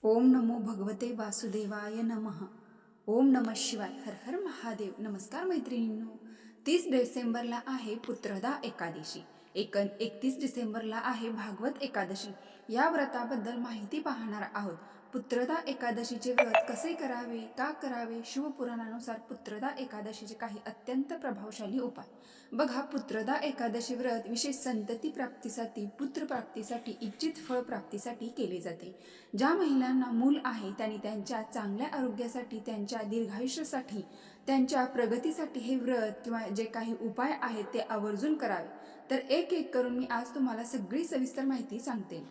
ओम नमो भगवते वासुदेवाय नमः. ओम नमः शिवाय. हर हर महादेव. नमस्कार मैत्रिणींनो. 30 डिसेंबरला आहे पुत्रदा एकादशी. 31 डिसेंबरला आहे भागवत एकादशी. या व्रताबद्दल माहिती पाहणार आहोत. पुत्रदा एकादशीचे व्रत कसे करावे, का करावे? शिवपुराणानुसार पुत्रदा एकादशीचे काही अत्यंत प्रभावशाली उपाय. बघा, पुत्रदा एकादशी व्रत विशेष संतती प्राप्तीसाठी, पुत्र प्राप्तीसाठी, इच्छित फळ प्राप्तीसाठी केले जाते. ज्या महिलांना मूल आहे त्यांनी त्यांच्या चांगल्या आरोग्यासाठी, त्यांच्या दीर्घायुष्यासाठी, त्यांच्या प्रगतीसाठी हे व्रत किंवा जे काही उपाय आहेत ते आवर्जून करावे. तर एक एक करून मी आज तुम्हाला सगळी सविस्तर माहिती सांगते.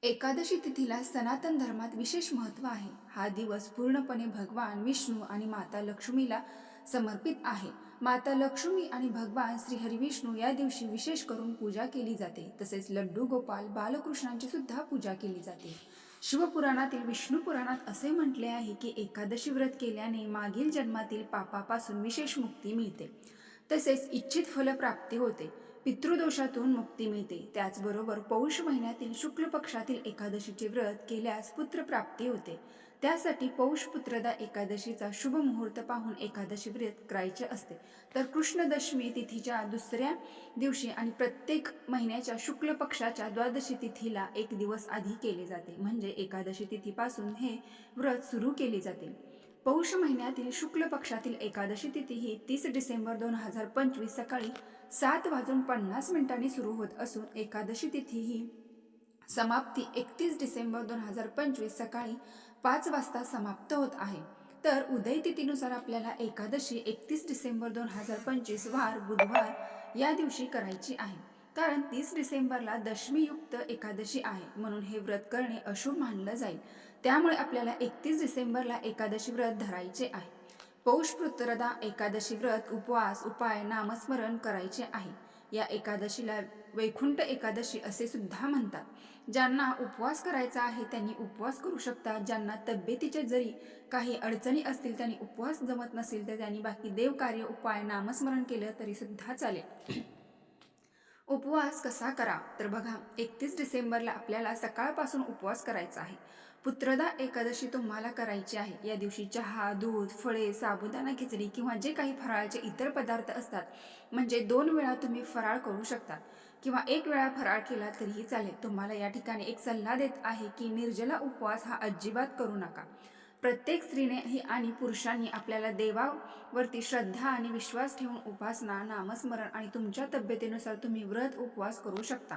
एकादशी तिथीला सनातन धर्मात विशेष महत्त्व आहे. हा दिवस पूर्णपणे भगवान विष्णू आणि माता लक्ष्मीला समर्पित आहे. माता लक्ष्मी आणि भगवान श्री हरिविष्णू या दिवशी विशेष करून पूजा केली जाते. तसेच लड्डू गोपाल बालकृष्णांची सुद्धा पूजा केली जाते. शिवपुराणातील विष्णू पुराणात असे म्हटले आहे की एकादशी व्रत केल्याने मागील जन्मातील पापापासून विशेष मुक्ती मिळते. तसेच इच्छित फलप्राप्ती होते, पितृदोषातून मुक्ती मिळते. त्याचबरोबर पौष महिन्यातील शुक्ल पक्षातील एकादशीचे व्रत केल्यास पुत्रप्राप्ती होते. त्यासाठी पौष पुत्रदा एकादशीचा शुभ मुहूर्त पाहून एकादशी व्रत करायचे असते. तर कृष्ण दशमी तिथीच्या दुसऱ्या दिवशी आणि प्रत्येक महिन्याच्या शुक्ल पक्षाच्या द्वादशी तिथीला एक दिवस आधी केले जाते. म्हणजे एकादशी तिथीपासून हे व्रत सुरू केले जाते. पौष महिन्यातील शुक्ल पक्षातील एकादशी तिथी ही 30 डिसेंबर 2025 सकाळी 7:50 सुरू होत असून एकादशी तिथी ही समाप्ती 31 डिसेंबर 2025 सकाळी 5 वाजता समाप्त होत आहे. तर उदय तिथीनुसार आपल्याला एकादशी 31 डिसेंबर 2025 वार बुधवार या दिवशी करायची आहे. कारण 30 डिसेंबरला दशमीयुक्त एकादशी आहे, म्हणून हे व्रत करणे अशुभ मानलं जाईल. त्यामुळे आपल्याला 31 डिसेंबरला एकादशी व्रत धरायचे आहे. पौष पुत्रदा एकादशी व्रत उपवास, उपाय, नामस्मरण करायचे आहे. या एकादशीला वैकुंठ एकादशी असे सुद्धा म्हणतात. ज्यांना उपवास करायचा आहे त्यांनी उपवास करू शकतात. ज्यांना तब्येतीच्या जरी काही अडचणी असतील, त्यांनी उपवास जमत नसेल तर त्यांनी बाकी देवकार्य, उपाय, नामस्मरण केलं तरी सुद्धा चालेल. उपवास कसा करा? तर बघा, 31 डिसेंबरला आपल्याला सकाळपासून उपवास करायचा आहे. पुत्रदा एकादशी तुम्हाला करायची आहे. या दिवशी चहा, दूध, फळे, साबुदाणा खिचडी किंवा जे काही फराळाचे इतर पदार्थ असतात, म्हणजे 2 वेळा तुम्ही फराळ करू शकता किंवा 1 वेळा फराळ केला तरीही चालेल. तुम्हाला या ठिकाणी एक सल्ला देत आहे की निर्जला उपवास हा अजिबात करू नका. प्रत्येक स्त्रीने आणि पुरुषांनी आपल्याला देवावरती श्रद्धा आणि विश्वास ठेवून उपासना, नामस्मरण आणि तुमच्या तब्येतीनुसार तुम्ही व्रत उपवास करू शकता.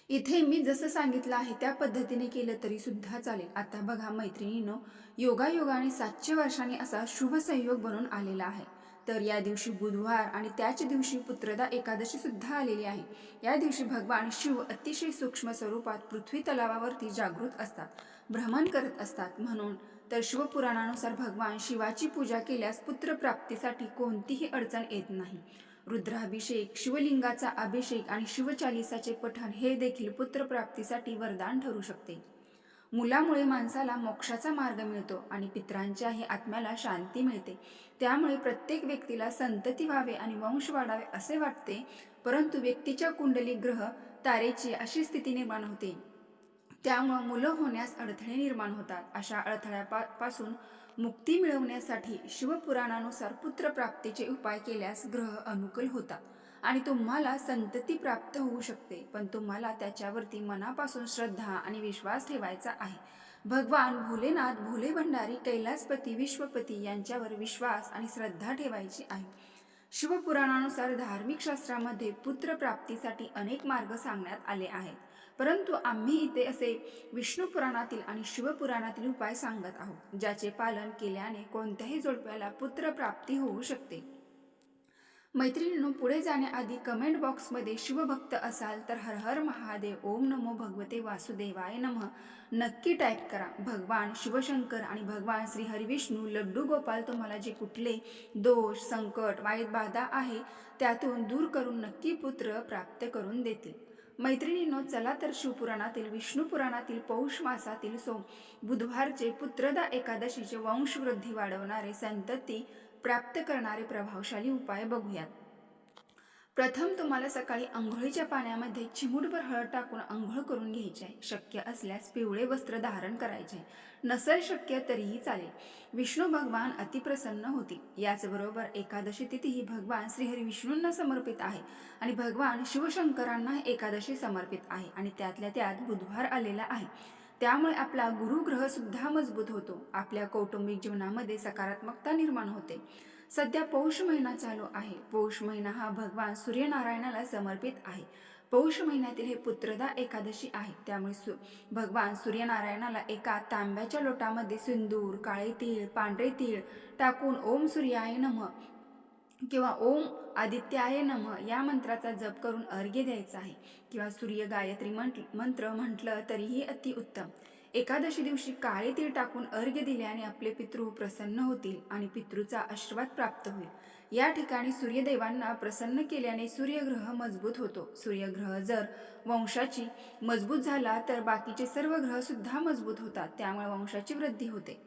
इथे मी जसं सांगितलं आहे त्या पद्धतीने केलं तरी सुद्धा चालेल. आता बघा मैत्रिणींनो, योगायोगाने 700 वर्षांनी असा शुभ संयोग बनून आलेला आहे. तर या दिवशी बुधवार आणि त्याच दिवशी पुत्रदा एकादशी सुद्धा आलेली आहे. या दिवशी भगवान शिव अतिशय सूक्ष्म स्वरूपात पृथ्वी तलावावरती जागृत असतात, भ्रमण करत असतात. म्हणून तर शिवपुराणानुसार भगवान शिवाची पूजा केल्यास पुत्रप्राप्तीसाठी कोणतीही अडचण येत नाही. रुद्राभिषेक, शिवलिंगाचा अभिषेक आणि शिवचालिसाचे पठण हे देखील पुत्रप्राप्तीसाठी वरदान ठरू शकते. मुलामुळे माणसाला मोक्षाचा मार्ग मिळतो आणि पितरांच्याही आत्म्याला शांती मिळते. त्यामुळे प्रत्येक व्यक्तीला संतती व्हावे आणि वंश वाढावे असे वाटते, परंतु व्यक्तीच्या कुंडली ग्रह तारेची अशी स्थिती निर्माण होते, त्यामुळे मुलं होण्यास अडथळे निर्माण होतात. अशा अडथळ्यापासून मुक्ती मिळवण्यासाठी शिवपुराणानुसार पुत्रप्राप्तीचे उपाय केल्यास ग्रह अनुकूल होतात आणि तुम्हाला संतती प्राप्त होऊ शकते. पण तुम्हाला त्याच्यावरती मनापासून श्रद्धा आणि विश्वास ठेवायचा आहे. भगवान भोलेनाथ, भोले भंडारी, कैलासपती, विश्वपती यांच्यावर विश्वास आणि श्रद्धा ठेवायची आहे. शिवपुराणानुसार धार्मिक शास्त्रामध्ये पुत्रप्राप्तीसाठी अनेक मार्ग सांगण्यात आले आहेत, परंतु आम्ही इथे असे विष्णू पुराणातील आणि शिवपुराणातील उपाय सांगत आहोत, ज्याचे पालन केल्याने कोणत्याही जोडप्याला पुत्रप्राप्ती होऊ शकते. मैत्रिणींनो, पुढे जाण्याआधी कमेंट बॉक्समध्ये शिवभक्त असाल तर हर हर महादेव, ओम नमो भगवते वासुदेवाय नमः नक्की टाईप करा. भगवान शिवशंकर आणि भगवान श्री हरिविष्णू, लड्डू गोपाल तुम्हाला जे कुठले दोष, संकट, वाईट बाधा आहे त्यातून दूर करून नक्की पुत्र प्राप्त करून देतील. मैत्रिणींनो, चला तर शिवपुराणातील, विष्णू पुराणातील पौष मासातील बुधवारचे पुत्रदा एकादशीचे वंशवृद्धी वाढवणारे, संतती प्राप्त करणारे प्रभावशाली उपाय बघूयात. प्रथम तुम्हाला सकाळी अंघोळीच्या पाण्यामध्ये चिमूटभर हळद टाकून अंघोळ करून घ्यायची आहे. शक्य असल्यास पिवळे वस्त्र धारण करायचे. नसेल शक्य तरीही चालेल. विष्णू भगवान अतिप्रसन्न होतील. याचबरोबर एकादशी तिथी ही भगवान श्रीहरी विष्णूंना समर्पित आहे आणि भगवान शिवशंकरांना एकादशी समर्पित आहे आणि त्यातल्या त्यात बुधवार आलेला आहे. त्यामुळे आपला गुरुग्रह सुद्धा मजबूत होतो. आपल्या कौटुंबिक जीवनामध्ये सकारात्मकता निर्माण होते. सध्या पौष महिना चालू आहे. पौष महिना हा भगवान सूर्यनारायणाला समर्पित आहे. पौष महिन्यातील हे पुत्रदा एकादशी आहे. त्यामुळे भगवान सूर्यनारायणाला एका तांब्याच्या लोटामध्ये सिंदूर, काळे तीळ, पांढरे तीळ टाकून ओम सूर्याय नमः किंवा ओम आदित्याय नमः या मंत्राचा जप करून अर्घ्य द्यायचा आहे किंवा सूर्य गायत्री मंत्र म्हटलं तरीही अतिउत्तम. एकादशी दिवशी काळे तीळ टाकून अर्घ्य दिल्याने आपले पितृ प्रसन्न होतील आणि पितृचा आशीर्वाद प्राप्त होईल. या ठिकाणी सूर्यदेवांना प्रसन्न केल्याने सूर्यग्रह मजबूत होतो. सूर्यग्रह जर वंशाची मजबूत झाला तर बाकीचे सर्व ग्रह सुद्धा मजबूत होतात. त्यामुळे वंशाची वृद्धी होते.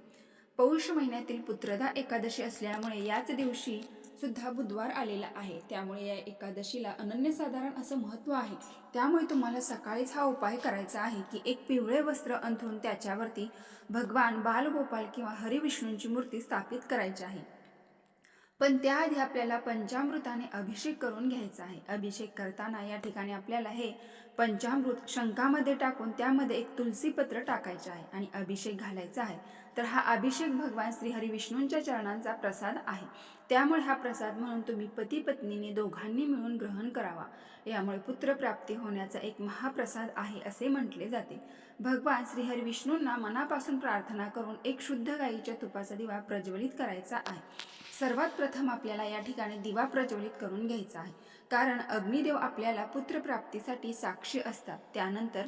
पौष महिन्यातील पुत्रदा एकादशी असल्यामुळे याच दिवशी सुद्धा बुधवार आलेला आहे. त्यामुळे या एकादशीला अनन्यसाधारण असं महत्त्व आहे. त्यामुळे तुम्हाला सकाळीच हा उपाय करायचा आहे की एक पिवळे वस्त्र अंथरून त्याच्यावरती भगवान बालगोपाल किंवा हरिविष्णूंची मूर्ती स्थापित करायची आहे. पण त्याआधी आपल्याला पंचामृताने अभिषेक करून घ्यायचा आहे. अभिषेक करताना या ठिकाणी आपल्याला हे पंचामृत शंखामध्ये टाकून त्यामध्ये एक तुलसीपत्र टाकायचे आहे आणि अभिषेक घालायचा आहे. तर हा अभिषेक भगवान श्री हरिविष्णूंच्या चरणांचा प्रसाद आहे. त्यामुळे हा प्रसाद म्हणून तुम्ही पती पत्नीने दोघांनी मिळून ग्रहण करावा. यामुळे पुत्रप्राप्ती होण्याचा एक महाप्रसाद आहे असे म्हटले जाते. भगवान श्री हरिविष्णूंना मनापासून प्रार्थना करून एक शुद्ध गाईच्या तुपाचा दिवा प्रज्वलित करायचा आहे. सर्वात प्रथम आपल्याला या ठिकाणी दिवा प्रज्वलित करून घ्यायचा आहे, कारण अग्निदेव आपल्याला पुत्रप्राप्तीसाठी साक्षी असतात. त्यानंतर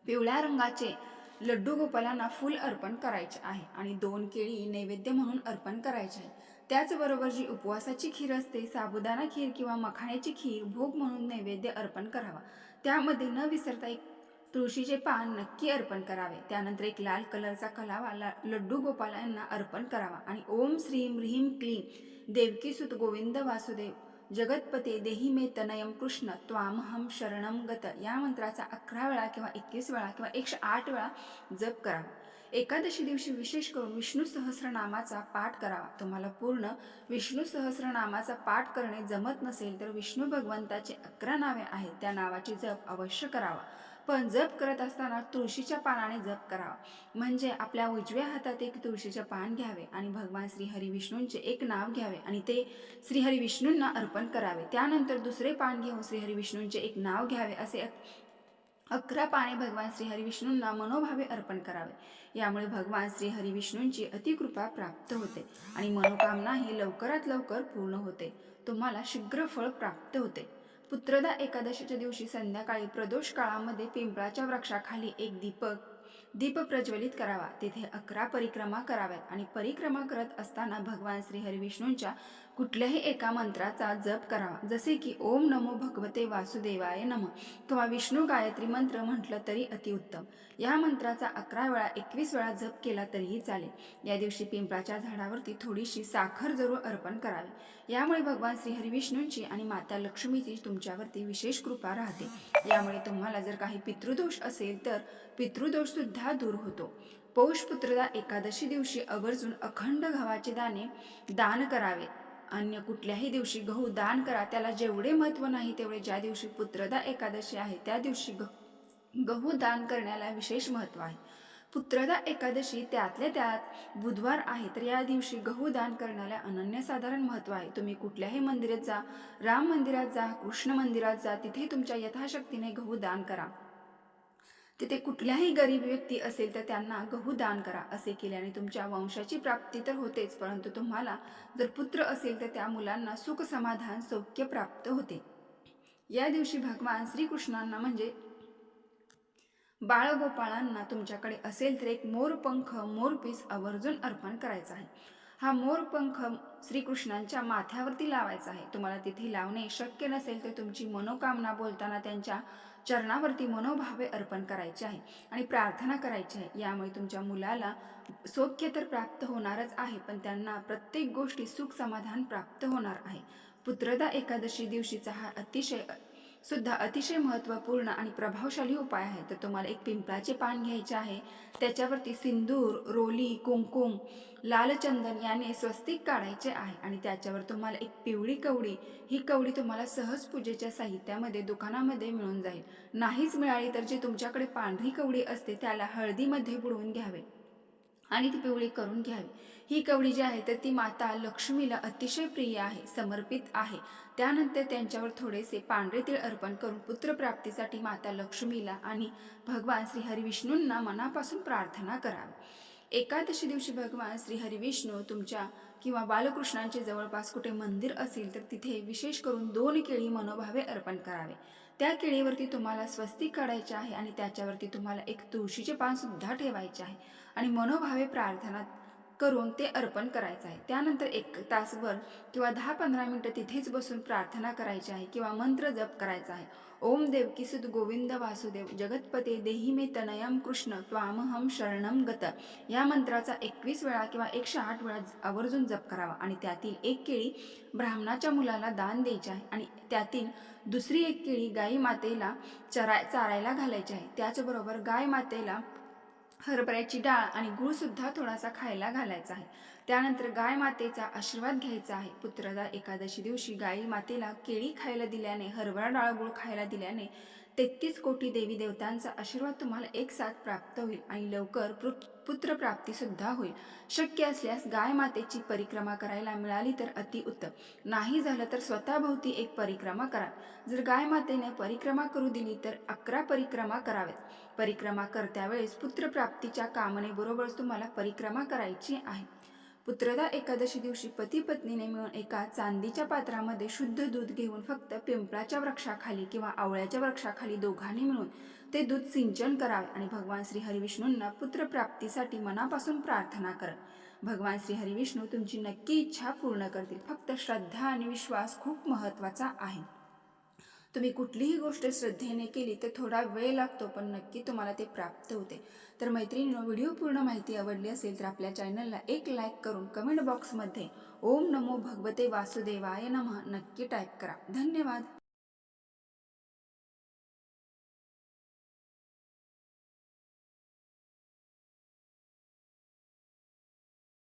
पिवळ्या रंगाचे लड्डू गोपालांना फूल अर्पण करायचे आहे आणि 2 केळी नैवेद्य म्हणून अर्पण करायचे आहे. त्याचबरोबर जी उपवासाची खीर असते, साबुदाणा खीर किंवा मखाण्याची खीर भोग म्हणून नैवेद्य अर्पण करावा. त्यामध्ये न विसरता एक तुळशीचे पान नक्की अर्पण करावे. त्यानंतर एक लाल कलरचा कलावा लड्डू गोपालांना अर्पण करावा आणि ओम श्रीम ह्रीम क्लीम देवकीसुत गोविंद वासुदेव जगतपते देही मे तनयम कृष्ण त्वामहम शरणम गत या मंत्राचा 11 वेळा किंवा 21 वेळा किंवा 108 वेळा जप करावा. एकादशी दिवशी विशेष करून विष्णू सहस्रनामाचा पाठ करावा. तुम्हाला पूर्ण विष्णू सहस्रनामाचा पाठ करणे जमत नसेल तर विष्णू भगवंताचे 11 नावे आहेत, त्या नावाची जप अवश्य करावा. पण जप करत असताना तुळशीच्या पानाने जप करावा. म्हणजे आपल्या उजव्या हातात एक तुळशीचे पान घ्यावे आणि भगवान श्री हरिविष्णूंचे एक नाव घ्यावे आणि ते श्री हरिविष्णूंना अर्पण करावे. त्यानंतर दुसरे पान घेऊन श्री हरिविष्णूंचे एक नाव घ्यावे. असे 11 पाने भगवान श्री हरिविष्णूंना मनोभावे अर्पण करावे. यामुळे भगवान श्री हरिविष्णूंची अतिकृपा प्राप्त होते आणि मनोकामनाही लवकरात लवकर पूर्ण होते. तुम्हाला शीघ्र फळ प्राप्त होते. पुत्रदा एकादशीच्या दिवशी संध्याकाळी प्रदोष काळामध्ये पिंपळाच्या वृक्षाखाली एक दीप प्रज्वलित करावा. तेथे 11 परिक्रमा कराव्यात आणि परिक्रमा करत असताना भगवान श्री हरिविष्णूंच्या कुठल्याही एका मंत्राचा जप करावा. जसे की ओम नमो भगवते वासुदेवाय नमः किंवा विष्णू गायत्री मंत्र म्हटलं तरी अतिउत्तम. या मंत्राचा 11 वेळा 21 वेळा जप केला तरीही चालेल. या दिवशी पिंपळाच्या झाडावरती थोडीशी साखर जरूर अर्पण करावी. यामुळे भगवान श्री हरिविष्णूंची आणि माता लक्ष्मीची तुमच्यावरती विशेष कृपा राहते. यामुळे तुम्हाला जर काही पितृदोष असेल तर पितृदोष सुद्धा दूर होतो. पौष पुत्रदा एकादशी दिवशी आवर्जून अखंड गव्हाचे दाणे दान करावे. अन्य कुठल्याही दिवशी गहू दान करा, त्याला जेवढे महत्त्व नाही तेवढे ज्या दिवशी पुत्रदा एकादशी आहे त्या दिवशी गहू दान करण्याला विशेष महत्त्व आहे. पुत्रदा एकादशी त्यातल्या त्यात बुधवार आहे, तर या दिवशी गहू दान करण्याला अनन्यसाधारण महत्त्व आहे. तुम्ही कुठल्याही मंदिरात जा, राम मंदिरात जा, कृष्ण मंदिरात जा, तिथे तुमच्या यथाशक्तीने गहू दान करा. तिथे कुठल्याही गरीब व्यक्ती असेल तर त्यांना गहू दान करा. असे केल्याने तुमच्या वंशाची प्राप्ती तर होतेच, परंतु तुम्हाला जर पुत्र असेल तर त्या मुलांना सुख समाधान सौख्य प्राप्त होते. या दिवशी भगवान श्रीकृष्णांना म्हणजे बाळगोपाळांना तुमच्याकडे असेल तर एक मोरपंख मोरपीस आवर्जून अर्पण करायचा आहे. हा मोरपंख श्रीकृष्णांच्या माथ्यावरती लावायचा आहे. तुम्हाला तिथे लावणे शक्य नसेल तर तुमची मनोकामना बोलताना त्यांच्या चरणावरती मनोभावे अर्पण करायचे आहे आणि प्रार्थना करायची आहे. यामुळे तुमच्या मुलाला सौख्य तर प्राप्त होणारच आहे, पण त्यांना प्रत्येक गोष्टी सुख समाधान प्राप्त होणार आहे. पुत्रदा एकादशी दिवशीचा हा अतिशय महत्त्वपूर्ण आणि प्रभावशाली उपाय आहे. तर तुम्हाला एक पिंपळाचे पान घ्यायचे आहे, त्याच्यावरती सिंदूर, रोली, कुंकुम, लाल चंदन याने स्वस्तिक काढायचे आहे आणि त्याच्यावर तुम्हाला एक पिवळी कवडी, ही कवडी तुम्हाला सहज पूजेच्या साहित्यामध्ये दुकानामध्ये मिळून जाईल. नाहीच मिळाली तर जी तुमच्याकडे पांढरी कवडी असते त्याला हळदीमध्ये बुडवून घ्यावे आणि ती पिवळी करून घ्यावी. ही कवडी जी आहे तर ती माता लक्ष्मीला अतिशय प्रिय आहे, समर्पित आहे. त्यानंतर त्यांच्यावर थोडेसे पांढरे तीळ अर्पण करून पुत्रप्राप्तीसाठी माता लक्ष्मीला आणि भगवान श्री हरिविष्णूंना मनापासून प्रार्थना करावी. एकादशी दिवशी भगवान श्री हरिविष्णू तुमच्या किंवा बालकृष्णांचे जवळपास कुठे मंदिर असेल तर तिथे विशेष करून 2 केळी मनोभावे अर्पण करावे. त्या केळीवरती तुम्हाला स्वस्तिक काढायचे आहे आणि त्याच्यावरती तुम्हाला एक तुळशीचे पान सुद्धा ठेवायचे आहे आणि मनोभावे प्रार्थना करून ते अर्पण करायचं आहे. त्यानंतर 1 तासभर किंवा 10-15 मिनिटं तिथेच बसून प्रार्थना करायची आहे किंवा मंत्र जप करायचा आहे. ओम देवकीसुत गोविंद वासुदेव जगतपते देही मे तनयम कृष्ण त्वामहम शरणम गत, या मंत्राचा 21 वेळा किंवा 108 वेळा आवर्जून जप करावा आणि त्यातील 1 केळी ब्राह्मणाच्या मुलाला दान द्यायची आहे आणि त्यातील दुसरी 1 केळी गाई मातेला चारायला घालायची आहे. त्याचबरोबर गाय मातेला हरभऱ्याची डाळ आणि गूळ सुद्धा थोडासा खायला घालायचा आहे. त्यानंतर गाय मातेचा आशीर्वाद घ्यायचा आहे. पुत्रदा एकादशी दिवशी गाई मातेला केळी खायला दिल्याने, हरभरा डाळ गूळ खायला दिल्याने 33 कोटी देवी देवतांचा आशीर्वाद तुम्हाला एकसाथ प्राप्त होईल आणि लवकर पुत्रप्राप्ती सुद्धा होईल. शक्य असल्यास गाय मातेची परिक्रमा करायला मिळाली तर अतिउत्तम, नाही झालं तर स्वतःभोवती एक परिक्रमा करा. जर गाय मातेने परिक्रमा करू दिली तर 11 परिक्रमा कराव्यात. परिक्रमा करत्या वेळेस पुत्रप्राप्तीच्या कामनेबरोबरच तुम्हाला परिक्रमा करायची आहे. पुत्रदा एकादशी दिवशी पती पत्नीने मिळून एका चांदीच्या पात्रामध्ये शुद्ध दूध घेऊन फक्त पिंपळाच्या वृक्षाखाली किंवा आवळ्याच्या वृक्षाखाली दोघांनी मिळून ते दूध सिंचन करावे आणि भगवान श्री हरिविष्णूंना पुत्रप्राप्तीसाठी मनापासून प्रार्थना करा. भगवान श्री हरिविष्णू तुमची नक्की इच्छा पूर्ण करतील. फक्त श्रद्धा आणि विश्वास खूप महत्त्वाचा आहे. तुम्ही कुठलीही गोष्ट श्रद्धेने केली तर थोडा वेळ लागतो, पण नक्की तुम्हाला ते प्राप्त होते. तर मैत्रिणींनो, व्हिडिओ पूर्ण माहिती आवडली असेल तर आपल्या चॅनलला एक लाईक करून कमेंट बॉक्समध्ये ओम नमो भगवते वासुदेवाय नमः नक्की टाईप करा. धन्यवाद.